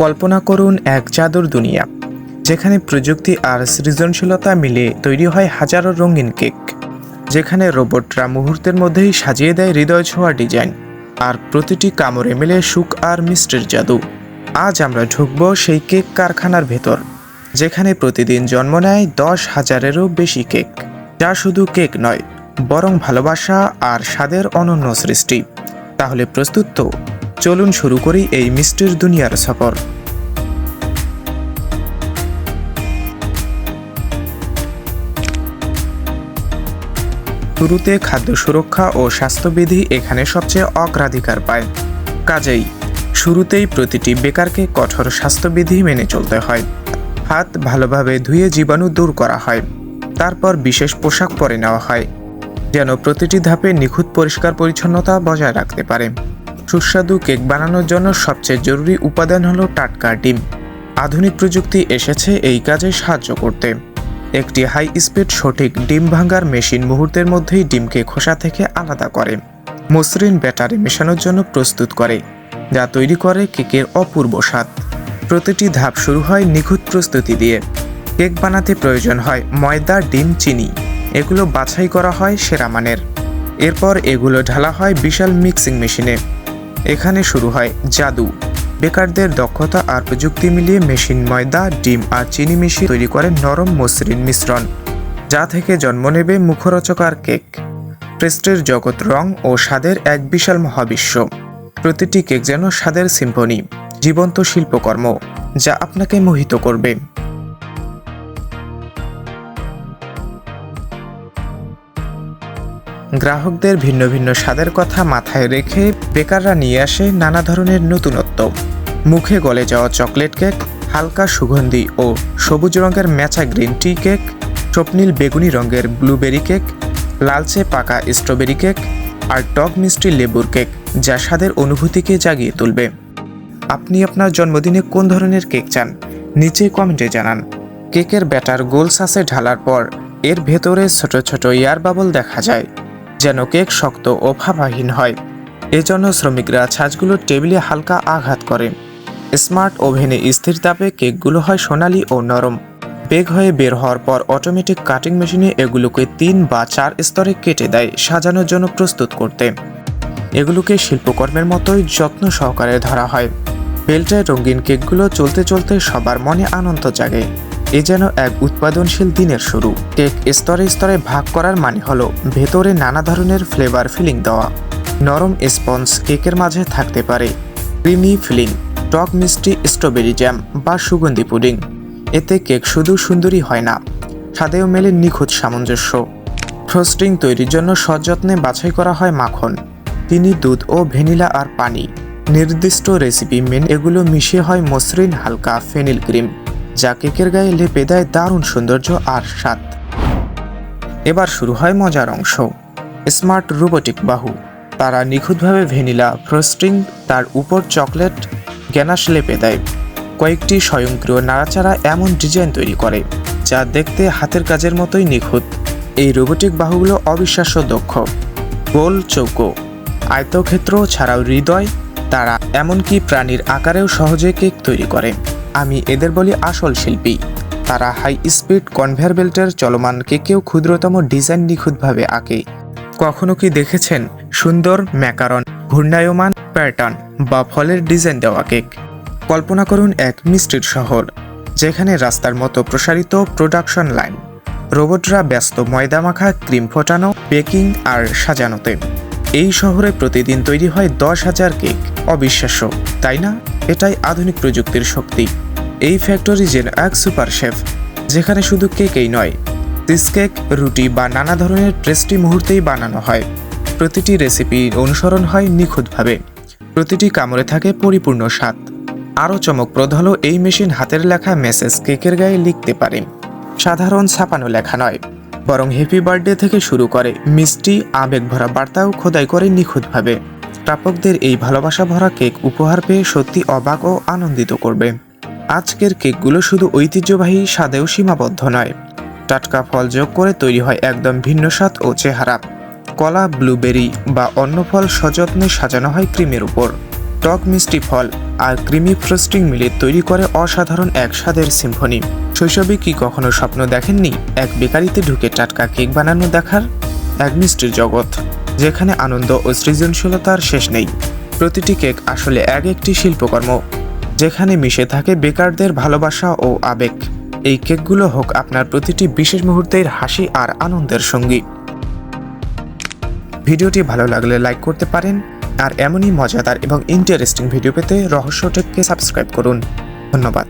কল্পনা করুন এক জাদুর দুনিয়া, যেখানে প্রযুক্তি আর সৃজনশীলতা মিলে তৈরি হয় হাজারো রঙিন কেক, যেখানে রোবটরা মুহূর্তের মধ্যেই সাজিয়ে দেয় হৃদয় ছোঁয়া ডিজাইন, আর প্রতিটি কামড়ে মেলে সুখ আর মিষ্টির জাদু। আজ আমরা ঢুকব সেই কেক কারখানার ভেতর, যেখানে প্রতিদিন জন্ম নেয় 10,000-এরও বেশি কেক, যা শুধু কেক নয়, বরং ভালোবাসা আর স্বাদের অনন্য সৃষ্টি। তাহলে প্রস্তুত তো? চলুন শুরু করি এই মিষ্টির দুনিয়ার সফর। শুরুতে খাদ্য সুরক্ষা ও স্বাস্থ্যবিধি এখানে সবচেয়ে অগ্রাধিকার পায়। কাজেই শুরুতেই প্রতিটি বেকারকে কঠোর স্বাস্থ্যবিধি মেনে চলতে হয়। হাত ভালোভাবে ধুয়ে জীবাণু দূর করা হয়, তারপর বিশেষ পোশাক পরে নেওয়া হয়, যেন প্রতিটি ধাপে নিখুঁত পরিষ্কার পরিচ্ছন্নতা বজায় রাখতে পারে। সুস্বাদু কেক বানানোর জন্য সবচেয়ে জরুরি উপাদান হলো টাটকা ডিম। আধুনিক প্রযুক্তি এসেছে এই কাজে সাহায্য করতে। একটি হাই স্পিড সঠিক ডিম ভাঙার মেশিন মুহূর্তের মধ্যেই ডিমকে খোসা থেকে আলাদা করে মসৃণ ব্যাটারে মেশানোর জন্য প্রস্তুত করে, যা তৈরি করে কেকের অপূর্ব স্বাদ। প্রতিটি ধাপ শুরু হয় নিখুঁত প্রস্তুতি দিয়ে। কেক বানাতে প্রয়োজন হয় ময়দা, ডিম, চিনি। এগুলো বাছাই করা হয় সেরা মানের। এরপর এগুলো ঢালা হয় বিশাল মিক্সিং মেশিনে। এখানে শুরু হয় জাদু। বেকারদের দক্ষতা আর প্রযুক্তি মিলিয়ে মেশিন ময়দা, ডিম আর চিনি মিশিয়ে তৈরি করে নরম মসৃণ মিশ্রণ, যা থেকে জন্ম নেবে মুখরোচকার কেক। পেস্ট্রির জগৎ রং ও স্বাদের এক বিশাল মহাবিশ্ব। প্রতিটি কেক যেন স্বাদের সিম্ফনি, জীবন্ত শিল্পকর্ম, যা আপনাকে মোহিত করবে। গ্রাহকদের ভিন্ন ভিন্ন স্বাদের কথা মাথায় রেখে বেকাররা নিয়ে আসে নানা ধরনের নতুনত্ব। মুখে গলে যাওয়া চকলেট কেক, হালকা সুগন্ধি ও সবুজ রঙের ম্যাচা গ্রিন টি কেক, স্বপ্নীল বেগুনি রঙের ব্লুবেরি কেক, লালচে পাকা স্ট্রবেরি কেক আর টক মিষ্টি লেবুর কেক, যা স্বাদের অনুভূতিকে জাগিয়ে তুলবে। আপনি আপনার জন্মদিনে কোন ধরনের কেক চান? নিচে কমেন্টে জানান। কেকের ব্যাটার গোল সাসে ঢালার পর এর ভেতরে ছোট ছোট এয়ার বাবল দেখা যায়, যেন কেক শক্ত ও ভাপাহীন হয়। এজন্য শ্রমিকরা ছাঁচগুলো টেবিলে হালকা আঘাত করেন। স্মার্ট ওভেনে স্থির তাপে কেকগুলো হয় সোনালি ও নরম। বেক হয়ে বের হওয়ার পর অটোমেটিক কাটিং মেশিনে এগুলোকে 3 বা 4 স্তরে কেটে দেয় সাজানোর জন্য প্রস্তুত করতে। এগুলোকে শিল্পকর্মের মতোই যত্ন সহকারে ধরা হয়। বেল্টে রঙিন কেকগুলো চলতে চলতে সবার মনে আনন্দ জাগে। এ যেন এক উৎপাদনশীল দিনের শুরু। কেক স্তরে স্তরে ভাগ করার মানে হলো ভেতরে নানা ধরনের ফ্লেভার ফিলিং দেওয়া। নরম স্পঞ্জ কেকের মাঝে থাকতে পারে ক্রিমি ফিলিং, টক মিষ্টি স্ট্রবেরি জ্যাম বা সুগন্ধি পুডিং। এতে কেক শুধু সুন্দরই হয় না, স্বাদেও মেলে নিখুঁত সামঞ্জস্য। ফ্রস্টিং তৈরির জন্য সযত্নে বাছাই করা হয় মাখন, চিনি, দুধ ও ভ্যানিলা আর পানি। নির্দিষ্ট রেসিপি মেনে এগুলো মিশিয়ে হয় মসৃণ হালকা ফেনিল ক্রিম, যা কেকের গায়ে লেপে দেয় দারুণ সৌন্দর্য আর স্বাদ। এবার শুরু হয় মজার অংশ। স্মার্ট রোবোটিক বাহু। তারা নিখুঁতভাবে ভ্যানিলা ফ্রস্টিং, তার উপর চকলেট গ্যানাশ লেপে দেয়। কয়েকটি স্বয়ংক্রিয় নাড়াচাড়া এমন ডিজাইন তৈরি করে, যা দেখতে হাতের কাজের মতোই নিখুঁত। এই রোবোটিক বাহুগুলো অবিশ্বাস্য দক্ষ। গোল, চৌকো, আয়তক্ষেত্র ছাড়াও হৃদয়, তারা এমনকি প্রাণীর আকারেও সহজে কেক তৈরি করে। আমি এদের বলি আসল শিল্পী। তারা হাই স্পিড কনভেয়ার বেল্টের চলমান কেকেও ক্ষুদ্রতম ডিজাইন নিখুঁতভাবে আঁকে। কখনো কি দেখেছেন সুন্দর ম্যাকারন, ঘূর্ণায়মান প্যাটার্ন বা ফলের ডিজাইন দেওয়া কেক? কল্পনা করুন এক মিষ্টির শহর, যেখানে রাস্তার মতো প্রসারিত প্রোডাকশন লাইন। রোবটরা ব্যস্ত ময়দা মাখা, ক্রিম ফোটানো, বেকিং আর সাজানোতে। এই শহরে প্রতিদিন তৈরি হয় 10,000 কেক। অবিশ্বাস্য, তাই না? এটাই আধুনিক প্রযুক্তির শক্তি। এই ফ্যাক্টরি যেন এক সুপার শেফ, যেখানে শুধু কেকই নয়, চিজকেক, রুটি বা নানা ধরনের পেস্ট্রি মুহূর্তেই বানানো হয়। প্রতিটি রেসিপি অনুসরণ হয় নিখুঁতভাবে। প্রতিটি কামড়ে থাকে পরিপূর্ণ স্বাদ। আরও চমকপ্রদ হলো এই মেশিন হাতের লেখা মেসেজ কেকের গায়ে লিখতে পারে। সাধারণ ছাপানো লেখা নয়, বরং হ্যাপি বার্থডে থেকে শুরু করে মিষ্টি আবেগ ভরা বার্তাও খোদাই করে নিখুঁতভাবে। প্রাপকদের এই ভালোবাসা ভরা কেক উপহার পেয়ে সত্যি অবাক ও আনন্দিত করবে। আজকের কেকগুলো শুধু ঐতিহ্যবাহী স্বাদেও সীমাবদ্ধ নয়। টাটকা ফল যোগ করে তৈরি হয় একদম ভিন্ন স্বাদ ও চেহারা। কলা, ব্লুবেরি বা অন্য ফল সযত্নে সাজানো হয় ক্রিমের উপর। টক মিষ্টি ফল আর ক্রিমি ফ্রস্টিং মিলে তৈরি করে অসাধারণ এক স্বাদের সিম্ফনি। শৈশবে কি কখনো স্বপ্ন দেখেননি এক বেকারিতে ঢুকে টাটকা কেক বানানো দেখার? এক মিষ্টির জগৎ যেখানে আনন্দ ও সৃজনশীলতার শেষ নেই। প্রতিটি কেক আসলে এক একটি শিল্পকর্ম, যেখানে মিশে থাকে বেকারদের ভালোবাসা ও আবেগ। এই কেকগুলো হোক আপনার প্রতিটি বিশেষ মুহূর্তের হাসি আর আনন্দের সঙ্গী। ভিডিওটি ভালো লাগলে লাইক করতে পারেন, আর এমনই মজাদার এবং ইন্টারেস্টিং ভিডিও পেতে রহস্য টেককে সাবস্ক্রাইব করুন। ধন্যবাদ।